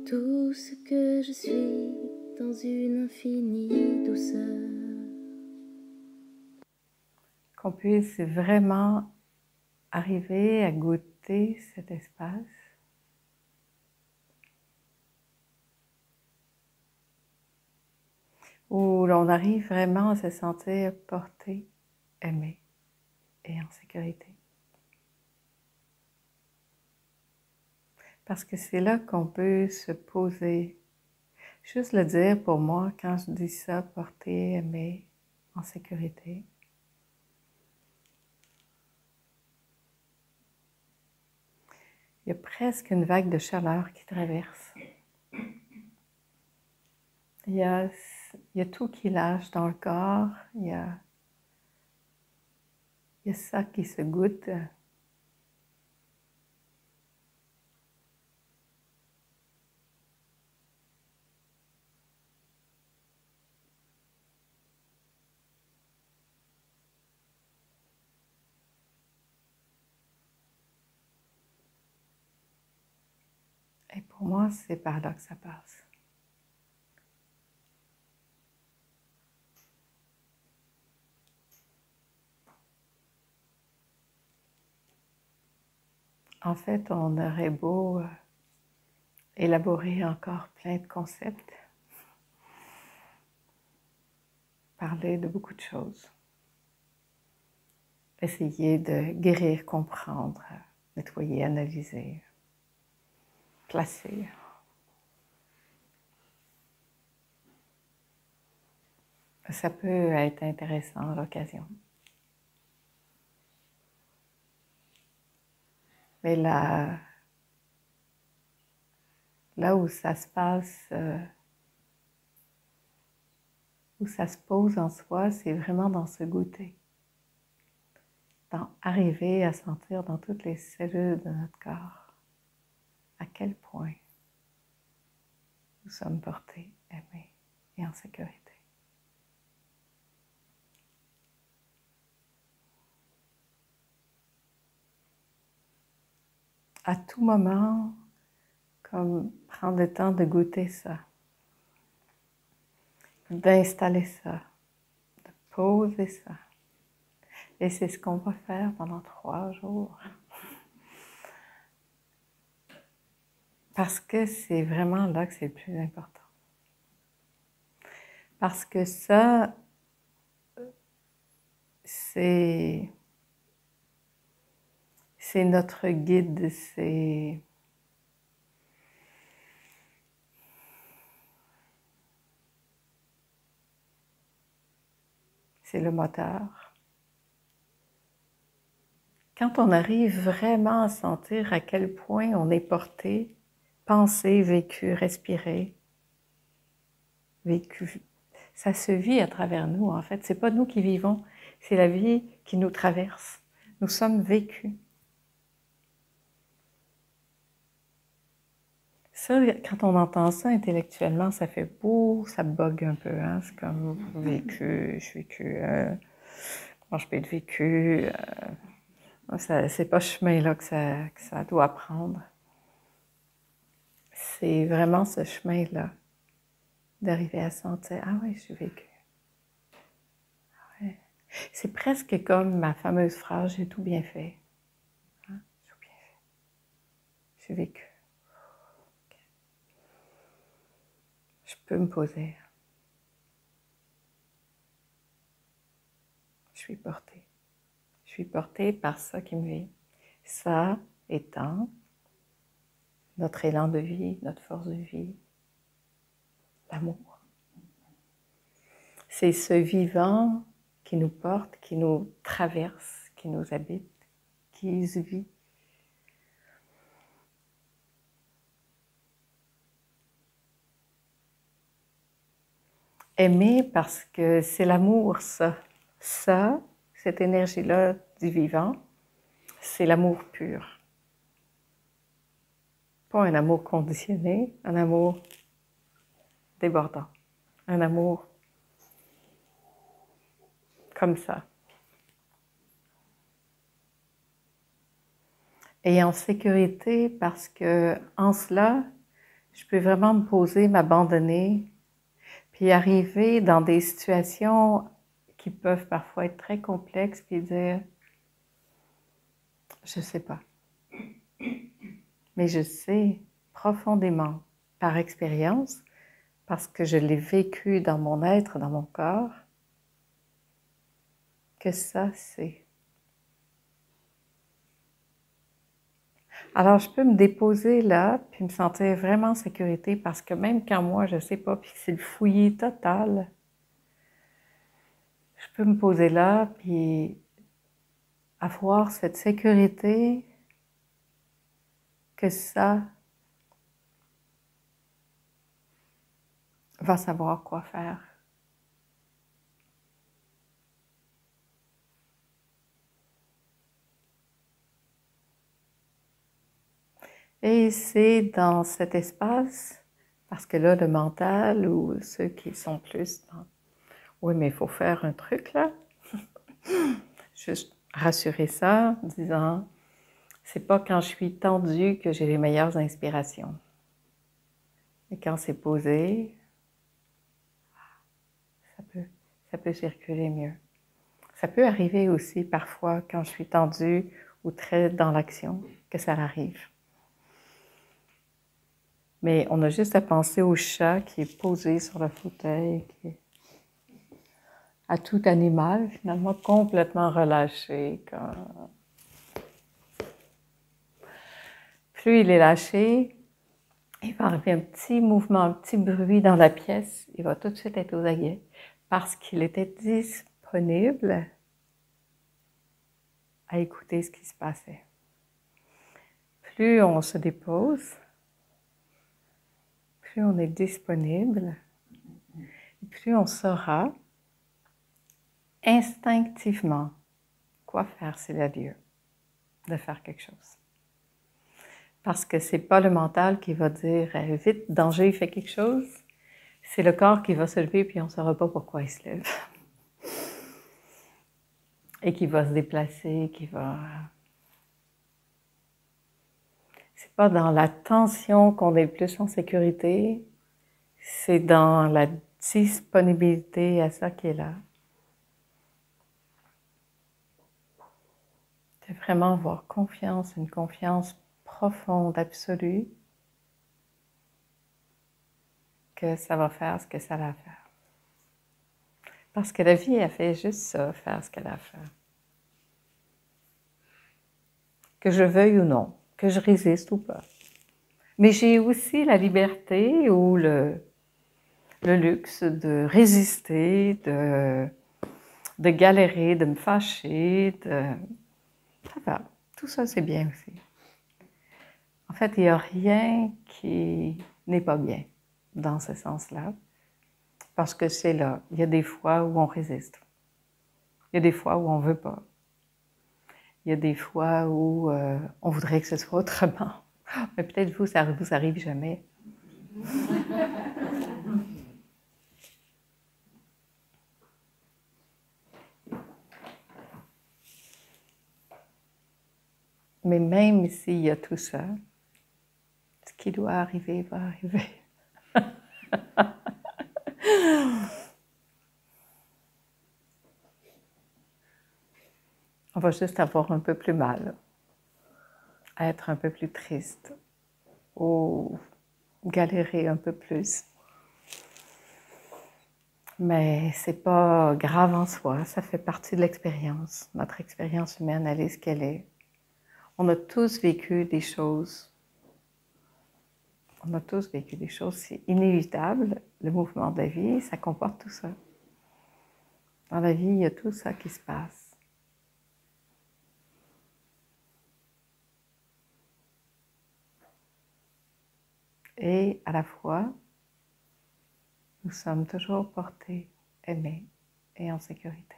tout ce que je suis dans une infinie douceur. Qu'on puisse vraiment arriver à goûter cet espace. Où l'on arrive vraiment à se sentir porté, aimé et en sécurité. Parce que c'est là qu'on peut se poser. Juste le dire pour moi, quand je dis ça, porté, aimé, en sécurité. Il y a presque une vague de chaleur qui traverse. Il y a tout qui lâche dans le corps. Il y a ça qui se goûte. Et pour moi, c'est par là que ça passe. En fait, on aurait beau élaborer encore plein de concepts, parler de beaucoup de choses, essayer de guérir, comprendre, nettoyer, analyser, placer. Ça peut être intéressant à l'occasion. Mais là où ça se passe, où ça se pose en soi, c'est vraiment dans ce goûter. Dans arriver à sentir dans toutes les cellules de notre corps à quel point nous sommes portés, aimés et en sécurité. À tout moment, comme prendre le temps de goûter ça, d'installer ça, de poser ça. Et c'est ce qu'on va faire pendant 3 jours. Parce que c'est vraiment là que c'est le plus important. Parce que ça, c'est notre guide, c'est le moteur. Quand on arrive vraiment à sentir à quel point on est porté, pensé, vécu, respiré, vécu, ça se vit à travers nous en fait. C'est pas nous qui vivons, c'est la vie qui nous traverse. Nous sommes vécus. Ça, quand on entend ça intellectuellement, ça fait beau, ça bug un peu, hein? C'est comme vécu, je vécu, comment je peux être vécu, c'est pas ce chemin-là que ça doit prendre. C'est vraiment ce chemin-là, d'arriver à sentir, ah oui, je suis vécu. Ouais. C'est presque comme ma fameuse phrase, j'ai tout bien fait. Hein? J'ai tout bien fait. Je suis vécu. Okay. Je peux me poser. Je suis portée. Je suis portée par ça qui me vit. Ça étant notre élan de vie, notre force de vie, l'amour. C'est ce vivant qui nous porte, qui nous traverse, qui nous habite, qui vit. Aimer parce que c'est l'amour, ça. Ça, cette énergie-là du vivant, c'est l'amour pur. Pas un amour conditionné, un amour débordant, un amour comme ça. Et en sécurité parce que en cela, je peux vraiment me poser, m'abandonner, puis arriver dans des situations qui peuvent parfois être très complexes, puis dire, je sais pas. Mais je sais profondément, par expérience, parce que je l'ai vécu dans mon être, dans mon corps, que ça, c'est. Alors, je peux me déposer là, puis me sentir vraiment en sécurité, parce que même quand moi, je sais pas, puis que c'est le fouillis total, je peux me poser là, puis avoir cette sécurité que ça va savoir quoi faire. Et c'est dans cet espace, parce que là, le mental ou ceux qui sont plus dans « oui, mais il faut faire un truc là », juste rassurer ça en disant « c'est pas quand je suis tendue que j'ai les meilleures inspirations ». Et quand c'est posé, ça peut circuler mieux. Ça peut arriver aussi parfois quand je suis tendue ou très dans l'action que ça arrive. Mais on a juste à penser au chat qui est posé sur le fauteuil, à tout animal finalement complètement relâché. Plus il est lâché, il va arriver un petit mouvement, un petit bruit dans la pièce, il va tout de suite être aux aguets parce qu'il était disponible à écouter ce qui se passait. Plus on se dépose, plus on est disponible, plus on saura instinctivement quoi faire s'il a lieu de faire quelque chose. Parce que c'est pas le mental qui va dire « vite, danger, fais quelque chose », c'est le corps qui va se lever puis on ne saura pas pourquoi il se lève. Et qui va se déplacer, qui va... C'est pas dans la tension qu'on est le plus en sécurité, c'est dans la disponibilité à ça qui est là. C'est vraiment avoir confiance, une confiance profonde, absolue, que ça va faire ce que ça a à faire. Parce que la vie, elle fait juste ça, faire ce qu'elle a à faire. Que je veuille ou non, que je résiste ou pas. Mais j'ai aussi la liberté ou le luxe de résister, de galérer, de me fâcher, ça va. Tout ça, c'est bien aussi. En fait, il n'y a rien qui n'est pas bien dans ce sens-là, parce que c'est là. Il y a des fois où on résiste. Il y a des fois où on ne veut pas. Il y a des fois où on voudrait que ce soit autrement. Mais peut-être vous, ça vous arrive jamais. Mais même s'il y a tout ça, ce qui doit arriver va arriver. On va juste avoir un peu plus mal, être un peu plus triste, ou galérer un peu plus. Mais c'est pas grave en soi, ça fait partie de l'expérience. Notre expérience humaine, elle est ce qu'elle est. On a tous vécu des choses. On a tous vécu des choses, c'est inévitable. Le mouvement de la vie, ça comporte tout ça. Dans la vie, il y a tout ça qui se passe. Et à la fois, nous sommes toujours portés, aimés et en sécurité.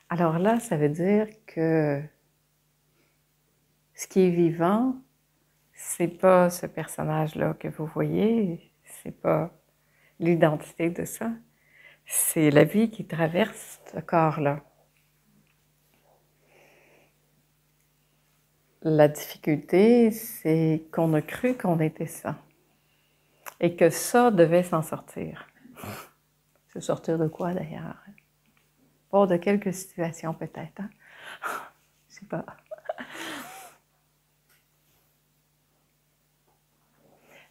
Alors là, ça veut dire que ce qui est vivant, c'est pas ce personnage-là que vous voyez, c'est pas l'identité de ça, c'est la vie qui traverse ce corps-là. la difficulté, c'est qu'on a cru qu'on était ça. Et que ça devait s'en sortir. Se sortir de quoi d'ailleurs? Pas de quelques situations peut-être. Hein? Je sais pas.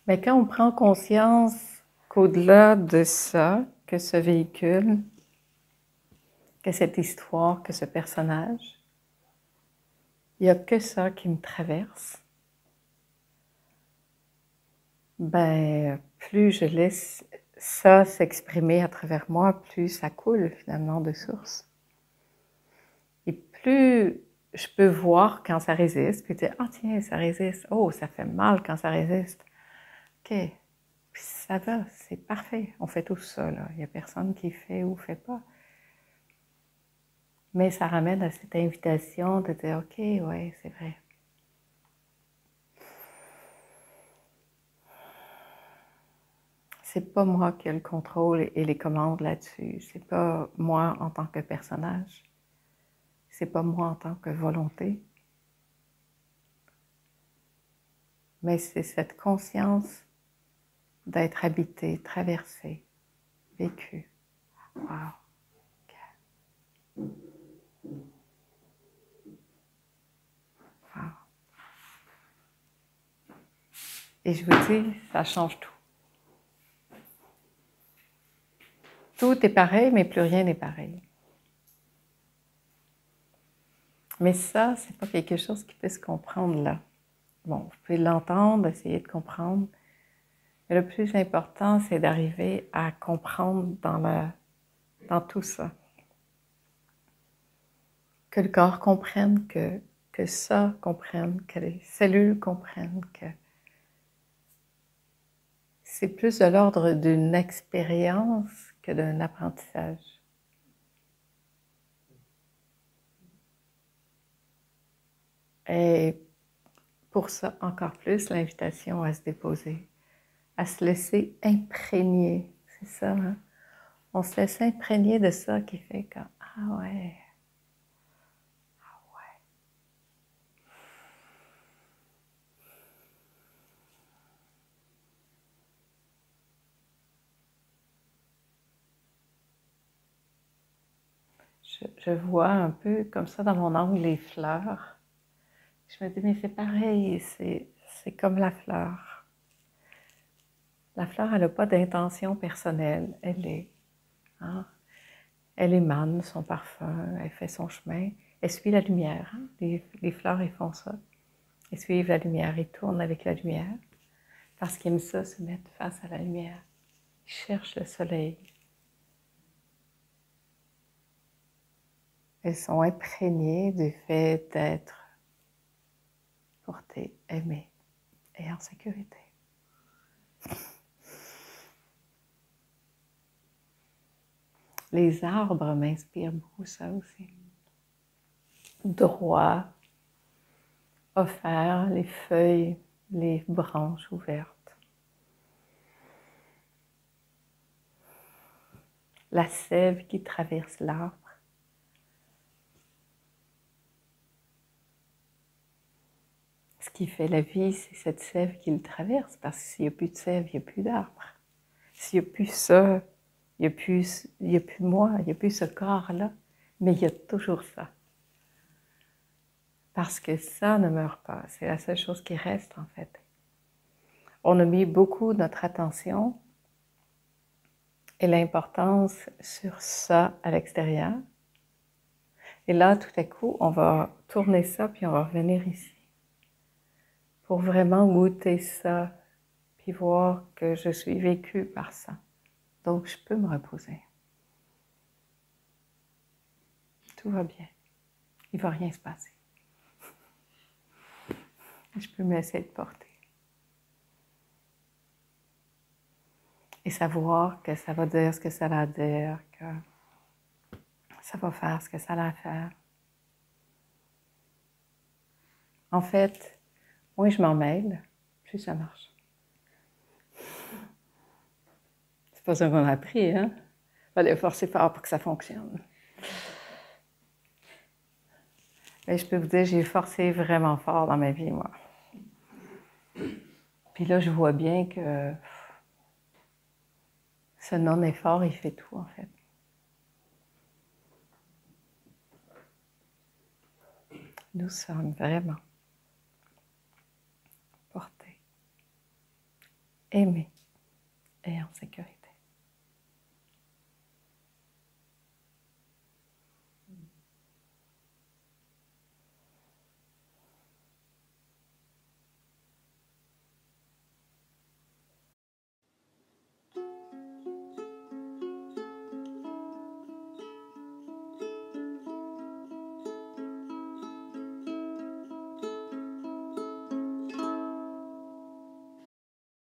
Mais quand on prend conscience qu'au-delà de ça, que ce véhicule, que cette histoire, que ce personnage, il n'y a que ça qui me traverse, ben, plus je laisse ça s'exprimer à travers moi, plus ça coule finalement de source. Et plus je peux voir quand ça résiste, puis dire « Ah tiens, ça résiste. Oh, ça fait mal quand ça résiste. » OK. Puis ça va, c'est parfait. On fait tout ça, là. Il n'y a personne qui fait ou fait pas. Mais ça ramène à cette invitation de dire « OK, ouais, c'est vrai. » C'est pas moi qui ai le contrôle et les commandes là-dessus. C'est pas moi en tant que personnage. C'est pas moi en tant que volonté. Mais c'est cette conscience d'être habité, traversé, vécu. Wow. Okay. Wow. Et je vous dis, ça change tout. Tout est pareil, mais plus rien n'est pareil. Mais ça, c'est pas quelque chose qui peut se comprendre là. Bon, vous pouvez l'entendre, essayer de comprendre. Mais le plus important, c'est d'arriver à comprendre dans tout ça. Que le corps comprenne, que ça comprenne, que les cellules comprennent, que c'est plus de l'ordre d'une expérience que d'un apprentissage. Et pour ça, encore plus, l'invitation à se déposer, à se laisser imprégner. C'est ça, hein? On se laisse imprégner de ça qui fait que, ah ouais, je vois un peu comme ça dans mon âme les fleurs. Je me dis, mais c'est pareil, c'est comme la fleur. La fleur, elle n'a pas d'intention personnelle, elle est. Hein? Elle émane son parfum, elle fait son chemin, elle suit la lumière. Hein? Les fleurs, ils font ça. Ils suivent la lumière, ils tournent avec la lumière parce qu'ils aiment ça, se mettre face à la lumière. Ils cherchent le soleil. Elles sont imprégnées du fait d'être portées, aimées et en sécurité. Les arbres m'inspirent beaucoup ça aussi. Droit, offert, les feuilles, les branches ouvertes. La sève qui traverse l'arbre. Ce qui fait la vie, c'est cette sève qui le traverse, parce que s'il n'y a plus de sève, il n'y a plus d'arbre. S'il n'y a plus ça, il n'y a plus moi, il n'y a plus ce corps-là, mais il y a toujours ça. Parce que ça ne meurt pas, c'est la seule chose qui reste en fait. On a mis beaucoup notre attention et l'importance sur ça à l'extérieur. Et là, tout à coup, on va tourner ça, puis on va revenir ici. Pour vraiment goûter ça, puis voir que je suis vécue par ça. Donc, je peux me reposer. Tout va bien. Il ne va rien se passer. Je peux me laisser être porter. Et savoir que ça va dire ce que ça va dire, que ça va faire ce que ça va faire. En fait, moins je m'en mêle, plus ça marche. C'est pas ça qu'on a appris, hein? Il fallait forcer fort pour que ça fonctionne. Mais je peux vous dire, j'ai forcé vraiment fort dans ma vie, moi. Puis là, je vois bien que ce non-effort, il fait tout, en fait. Nous sommes vraiment portés, aimés et en sécurité.